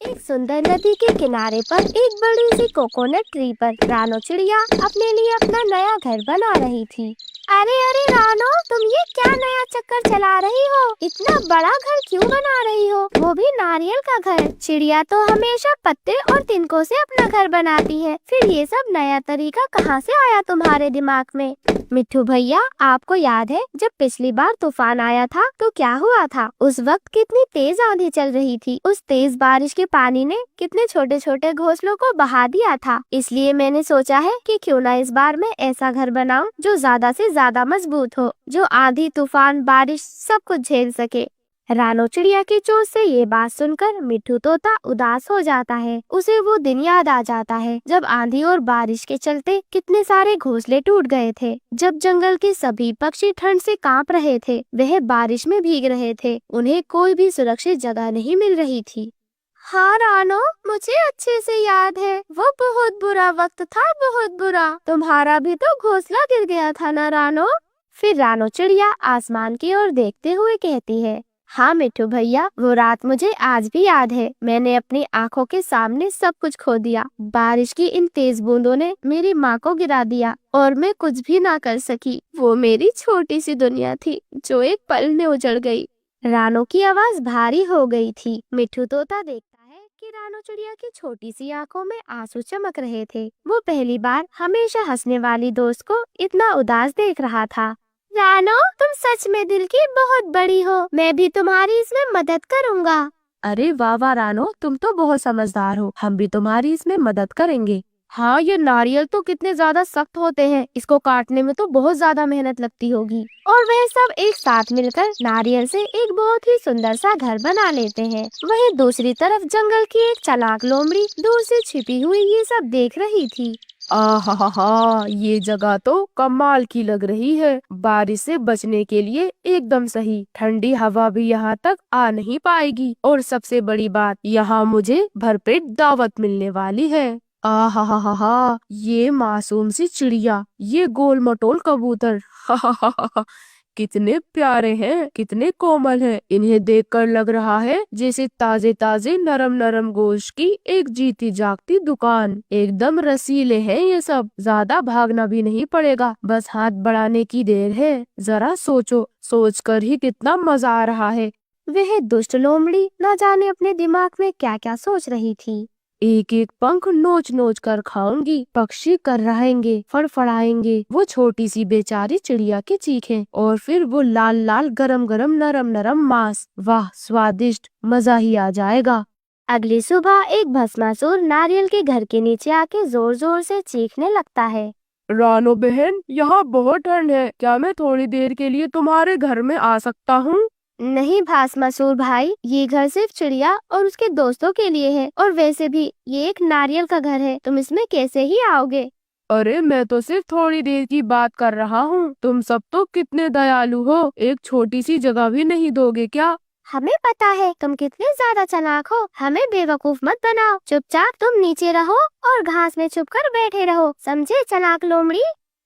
एक सुंदर नदी के किनारे पर एक बड़ी सी कोकोनट ट्री पर रानो चिड़िया अपने लिए अपना नया घर बना रही थी। अरे अरे रानो, तुम ये क्या नया चक्कर चला रही हो? इतना बड़ा घर क्यों बना रही हो, वो भी नारियल का घर? चिड़िया तो हमेशा पत्ते और तिनकों से अपना घर बनाती है, फिर ये सब नया तरीका कहाँ से आया तुम्हारे दिमाग में? मिट्ठू भैया, आपको याद है जब पिछली बार तूफान आया था तो क्या हुआ था? उस वक्त कितनी तेज आंधी चल रही थी। उस तेज बारिश के पानी ने कितने छोटे छोटे घोंसलों को बहा दिया था। इसलिए मैंने सोचा है कि क्यों ना इस बार मैं ऐसा घर बनाऊं जो ज्यादा से ज्यादा मजबूत हो, जो आंधी तूफान बारिश सब कुछ झेल सके। रानो चिड़िया की चोंच से ये बात सुनकर मिट्ठू तोता उदास हो जाता है। उसे वो दिन याद आ जाता है जब आंधी और बारिश के चलते कितने सारे घोंसले टूट गए थे, जब जंगल के सभी पक्षी ठंड से कांप रहे थे, वह बारिश में भीग रहे थे, उन्हें कोई भी सुरक्षित जगह नहीं मिल रही थी। हाँ रानो, मुझे अच्छे से याद है, वो बहुत बुरा वक्त था, बहुत बुरा। तुम्हारा भी तो घोंसला गिर गया था ना रानो? फिर रानो चिड़िया आसमान की ओर देखते हुए कहती है, हाँ मिट्ठू भैया, वो रात मुझे आज भी याद है। मैंने अपनी आंखों के सामने सब कुछ खो दिया। बारिश की इन तेज बूंदों ने मेरी माँ को गिरा दिया और मैं कुछ भी ना कर सकी। वो मेरी छोटी सी दुनिया थी जो एक पल में उजड़ गई। रानो की आवाज भारी हो गई थी। मिट्ठू तोता देखता है कि रानो चिड़िया की छोटी सी आंखों में आंसू चमक रहे थे। वो पहली बार हमेशा हंसने वाली दोस्त को इतना उदास देख रहा था। रानो, तुम सच में दिल की बहुत बड़ी हो। मैं भी तुम्हारी इसमें मदद करूँगा। अरे वाह वाह रानो, तुम तो बहुत समझदार हो। हम भी तुम्हारी इसमें मदद करेंगे। हाँ, ये नारियल तो कितने ज्यादा सख्त होते हैं, इसको काटने में तो बहुत ज्यादा मेहनत लगती होगी। और वह सब एक साथ मिलकर नारियल से एक बहुत ही सुंदर सा घर बना लेते हैं। वहीं दूसरी तरफ जंगल की एक चालाक लोमड़ी दूर से छिपी हुई ये सब देख रही थी। आहा, ये जगह तो कमाल की लग रही है। बारिश से बचने के लिए एकदम सही। ठंडी हवा भी यहाँ तक आ नहीं पाएगी और सबसे बड़ी बात, यहाँ मुझे भरपेट दावत मिलने वाली है। आहा, ये मासूम सी चिड़िया, ये गोल मटोल कबूतर, कितने प्यारे हैं, कितने कोमल हैं। इन्हें देखकर लग रहा है जैसे ताजे ताजे नरम नरम गोश्त की एक जीती जागती दुकान। एकदम रसीले हैं ये सब। ज्यादा भागना भी नहीं पड़ेगा, बस हाथ बढ़ाने की देर है। जरा सोचो, सोचकर ही कितना मजा आ रहा है। वह दुष्ट लोमड़ी न जाने अपने दिमाग में क्या क्या सोच रही थी। एक एक पंख नोच नोच कर खाऊंगी, पक्षी कर्राएंगे, फड़फड़ाएंगे, वो छोटी सी बेचारी चिड़िया की चीखें, और फिर वो लाल लाल गरम गरम नरम नरम मांस। वाह स्वादिष्ट, मजा ही आ जाएगा। अगली सुबह एक भस्मासुर नारियल के घर के नीचे आके जोर जोर से चीखने लगता है। रानो बहन, यहाँ बहुत ठंड है, क्या मैं थोड़ी देर के लिए तुम्हारे घर में आ सकता हूँ? नहीं भस्मासुर भाई, ये घर सिर्फ चिड़िया और उसके दोस्तों के लिए है, और वैसे भी ये एक नारियल का घर है, तुम इसमें कैसे ही आओगे? अरे मैं तो सिर्फ थोड़ी देर की बात कर रहा हूँ। तुम सब तो कितने दयालु हो, एक छोटी सी जगह भी नहीं दोगे क्या? हमें पता है तुम कितने ज्यादा चालाक हो, हमें बेवकूफ मत बनाओ। चुपचाप तुम नीचे रहो और घास में छुपकर बैठे रहो, समझे चालाक लोमड़ी?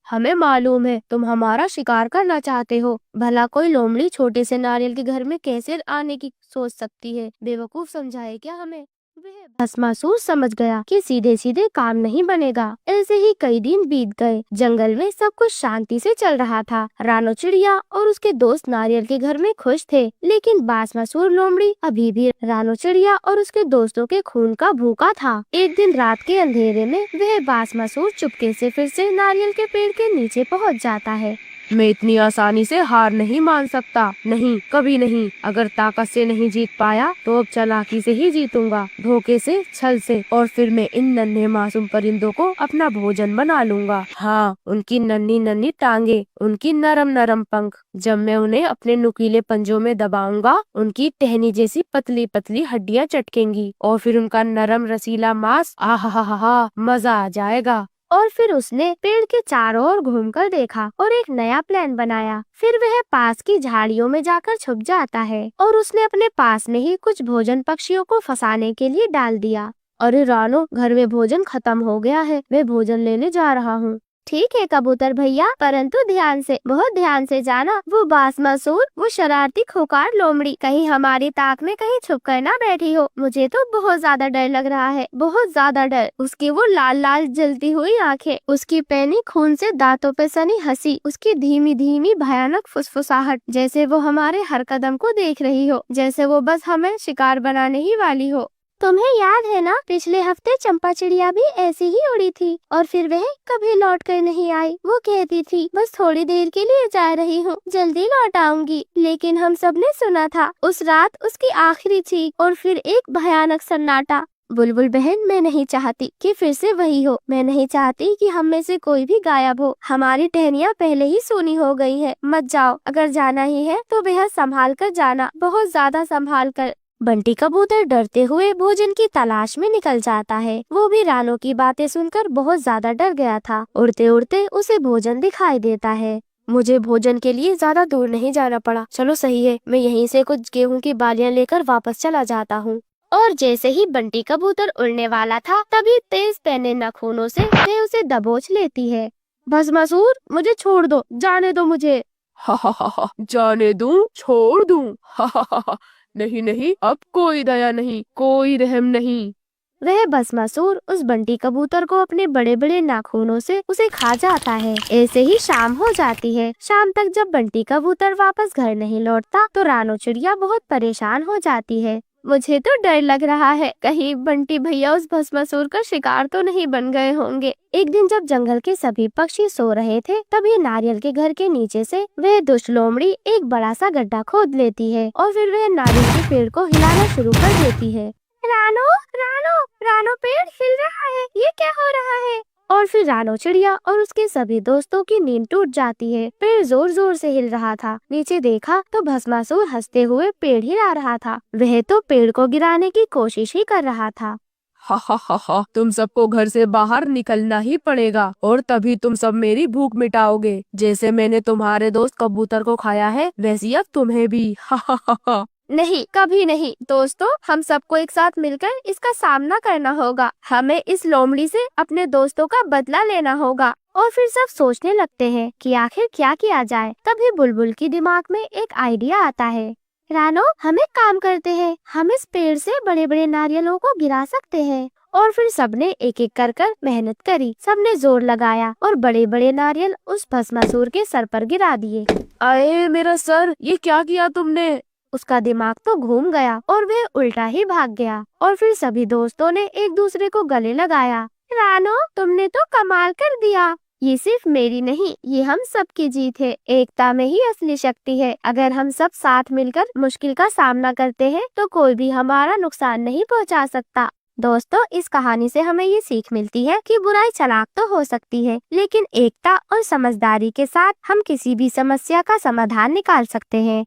हमें मालूम है तुम हमारा शिकार करना चाहते हो। भला कोई लोमड़ी छोटे से नारियल के घर में कैसे आने की सोच सकती है? बेवकूफ समझाए क्या हमें? वह भस्मासुर समझ गया कि सीधे सीधे काम नहीं बनेगा। ऐसे ही कई दिन बीत गए। जंगल में सब कुछ शांति से चल रहा था। रानो चिड़िया और उसके दोस्त नारियल के घर में खुश थे, लेकिन भस्मासुर लोमड़ी अभी भी रानो चिड़िया और उसके दोस्तों के खून का भूखा था। एक दिन रात के अंधेरे में वह भस्मासुर चुपके से फिर से नारियल के पेड़ के नीचे पहुंच जाता है। मैं इतनी आसानी से हार नहीं मान सकता, नहीं, कभी नहीं। अगर ताकत से नहीं जीत पाया तो अब चालाकी से ही जीतूंगा, धोखे से, छल से, और फिर मैं इन नन्हे मासूम परिंदों को अपना भोजन बना लूंगा। हाँ, उनकी नन्ही नन्ही टांगे, उनकी नरम नरम पंख, जब मैं उन्हें अपने नुकीले पंजों में दबाऊंगा, उनकी टहनी जैसी पतली पतली हड्डियां चटकेंगी, और फिर उनका नरम रसीला मांस, आहा, मजा आ जाएगा। और फिर उसने पेड़ के चारों ओर घूमकर देखा और एक नया प्लान बनाया। फिर वह पास की झाड़ियों में जाकर छुप जाता है और उसने अपने पास में ही कुछ भोजन पक्षियों को फंसाने के लिए डाल दिया। अरे रानो, घर में भोजन खत्म हो गया है, मैं भोजन लेने जा रहा हूँ। ठीक है कबूतर भैया, परंतु ध्यान से, बहुत ध्यान से जाना। वो बासमासुर, वो शरारती खोकार लोमड़ी कहीं हमारी ताक में कहीं छुप कर ना बैठी हो। मुझे तो बहुत ज्यादा डर लग रहा है, बहुत ज्यादा डर। उसकी वो लाल लाल जलती हुई आंखें, उसकी पैनी खून से दांतों पे सनी हंसी, उसकी धीमी धीमी भयानक फुसफुसाहट, जैसे वो हमारे हर कदम को देख रही हो, जैसे वो बस हमें शिकार बनाने ही वाली हो। तुम्हें याद है ना, पिछले हफ्ते चंपा चिड़िया भी ऐसी ही उड़ी थी और फिर वह कभी लौट कर नहीं आई। वो कहती थी बस थोड़ी देर के लिए जा रही हूँ, जल्दी लौट आऊंगी। लेकिन हम सब ने सुना था उस रात उसकी आखिरी थी और फिर एक भयानक सन्नाटा। बुलबुल बहन, मैं नहीं चाहती कि फिर से वही हो। मैं नहीं चाहती कि हम में से कोई भी गायब हो। हमारी टहनियाँ पहले ही सूनी हो गई है। मत जाओ, अगर जाना ही है तो बेहद संभाल कर जाना, बहुत ज्यादा संभाल कर। बंटी कबूतर डरते हुए भोजन की तलाश में निकल जाता है। वो भी रानो की बातें सुनकर बहुत ज्यादा डर गया था। उड़ते उड़ते उसे भोजन दिखाई देता है। मुझे भोजन के लिए ज्यादा दूर नहीं जाना पड़ा। चलो सही है, मैं यहीं से कुछ गेहूं की बालियां लेकर वापस चला जाता हूँ। और जैसे ही बंटी कबूतर उड़ने वाला था, तभी तेज पैने नाखूनों से वह उसे दबोच लेती है। भस्मासुर, मुझे छोड़ दो, जाने दो मुझे। हा हा हा हा, जाने दूं, छोड़ दूं? हा हा हा हा, नहीं नहीं, अब कोई दया नहीं, कोई रहम नहीं। वह भस्मासुर उस बंटी कबूतर को अपने बड़े बड़े नाखूनों से उसे खा जाता है। ऐसे ही शाम हो जाती है। शाम तक जब बंटी कबूतर वापस घर नहीं लौटता तो रानो चिड़िया बहुत परेशान हो जाती है। मुझे तो डर लग रहा है, कहीं बंटी भैया उस भस्मासुर का शिकार तो नहीं बन गए होंगे। एक दिन जब जंगल के सभी पक्षी सो रहे थे, तभी नारियल के घर के नीचे से वह दुष्ट लोमड़ी एक बड़ा सा गड्ढा खोद लेती है और फिर वह नारियल के पेड़ को हिलाना शुरू कर देती है। रानो, रानो, रानो, पेड़ हिल रहा है, ये क्या हो रहा है? और फिर रानो चिड़िया और उसके सभी दोस्तों की नींद टूट जाती है। पेड़ जोर जोर से हिल रहा था। नीचे देखा तो भस्मासुर हंसते हुए पेड़ हिला रहा था। वह तो पेड़ को गिराने की कोशिश ही कर रहा था। हा हा हा हा, तुम सबको घर से बाहर निकलना ही पड़ेगा और तभी तुम सब मेरी भूख मिटाओगे। जैसे मैंने तुम्हारे दोस्त कबूतर को खाया है, वैसे अब तुम्हें भी। हा हा हा हा। नहीं, कभी नहीं दोस्तों, हम सबको एक साथ मिलकर इसका सामना करना होगा। हमें इस लोमड़ी से अपने दोस्तों का बदला लेना होगा। और फिर सब सोचने लगते हैं कि आखिर क्या किया जाए। तभी बुलबुल की दिमाग में एक आइडिया आता है। रानो, हम एक काम करते हैं, हम इस पेड़ से बड़े बड़े नारियलों को गिरा सकते हैं। और फिर सबने एक एक कर मेहनत करी। सबने जोर लगाया और बड़े बड़े नारियल उस भस्मासुर के सर पर गिरा दिए। अरे मेरा सर, ये क्या किया तुमने? उसका दिमाग तो घूम गया और वह उल्टा ही भाग गया। और फिर सभी दोस्तों ने एक दूसरे को गले लगाया। रानो, तुमने तो कमाल कर दिया। ये सिर्फ मेरी नहीं, ये हम सब की जीत है। एकता में ही असली शक्ति है। अगर हम सब साथ मिलकर मुश्किल का सामना करते हैं तो कोई भी हमारा नुकसान नहीं पहुंचा सकता। दोस्तों, इस कहानी से हमें ये सीख मिलती है कि बुराई चालाक तो हो सकती है, लेकिन एकता और समझदारी के साथ हम किसी भी समस्या का समाधान निकाल सकते हैं।